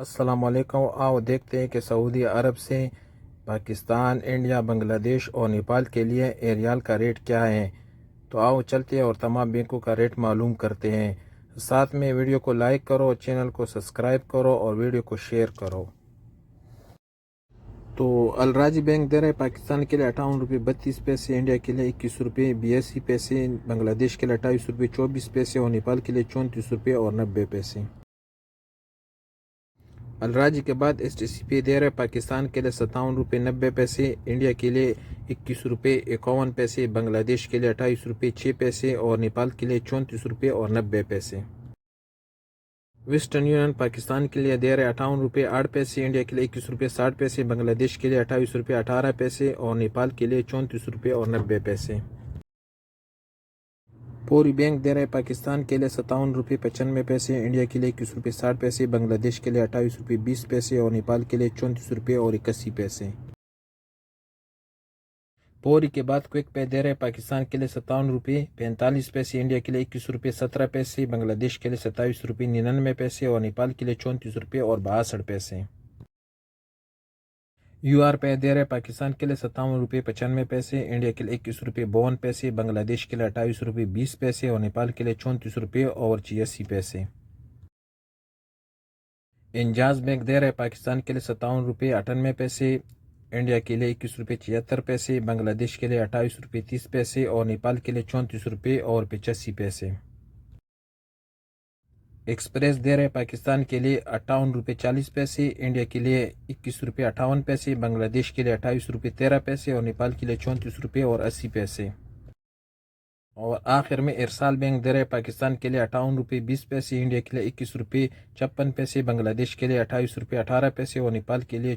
السلام علیکم۔ آؤ دیکھتے ہیں کہ سعودی عرب سے پاکستان، انڈیا، بنگلہ دیش اور نیپال کے لیے ایریال کا ریٹ کیا ہے۔ تو آؤ چلتے ہیں اور تمام بینکوں کا ریٹ معلوم کرتے ہیں۔ ساتھ میں ویڈیو کو لائک کرو، چینل کو سبسکرائب کرو اور ویڈیو کو شیئر کرو۔ تو الراجی بینک دے رہے پاکستان کے لیے 58 روپے 32 پیسے، انڈیا کے لیے 21 روپے 82 پیسے، بنگلہ دیش کے لیے 28 روپے 24 پیسے اور نیپال کے لیے 34 روپے 90 پیسے۔ الراجی کے بعد ایس ٹی سی پی دے رہے پاکستان کے لیے 57 روپے 90 پیسے، انڈیا کے لیے 21 روپے 51 پیسے، بنگلہ دیش کے لیے 28 روپے 6 پیسے اور نیپال کے لیے 34 روپے 90 پیسے۔ ویسٹرن یونین پاکستان کے لیے دے رہے 58 روپے 8 پیسے، انڈیا کے لیے 21 روپے 60 پیسے، بنگلہ دیش کے لیے 28 روپے 18 پیسے اور نیپال کے لیے 34 روپے 90 پیسے۔ پوری بینک دے رہے پاکستان کے لیے 57 روپے 95 پیسے، انڈیا کے لیے 21 روپے 60 پیسے، بنگلہ دیش کے لیے 28 روپے 20 پیسے اور نیپال کے لیے 34 روپے 81 پیسے۔ پوری کے بعد کوئک پے دے رہے پاکستان کے لیے 57 روپے 45 پیسے، انڈیا کے لیے 21 روپے 17 پیسے، بنگلہ دیش کے لیے 27 روپے 99 پیسے اور نیپال کے لیے 34 روپے 62 پیسے۔ یو آر پے دے رہے پاکستان کے لیے 57 روپے 95 پیسے، انڈیا کے لیے 21 روپے 52 پیسے، بنگلہ دیش کے لیے 28 روپے 20 پیسے اور نیپال کے لیے 34 روپے 86 پیسے۔ انجاز بینک دے رہے پاکستان کے لیے 57 روپے 98 پیسے، انڈیا کے لیے 21 روپے 76 پیسے، بنگلہ دیش کے لیے 28 روپے 30 پیسے اور نیپال کے لیے 34 روپے 85 پیسے۔ ایکسپریس دے رہے پاکستان کے لیے 58 روپے 40 پیسے، انڈیا کے لیے 21 روپے 58 پیسے، بنگلہ دیش کے لیے 28 روپے 13 پیسے اور نیپال کے لیے 34 روپے 80 پیسے۔ اور آخر میں ارسال بینک دے رہے پاکستان کے لیے 58 روپے 20 پیسے، انڈیا کے لیے 21 روپے 56 پیسے، بنگلہ دیش کے لیے 28 روپے 18 پیسے اور نیپال کے لیے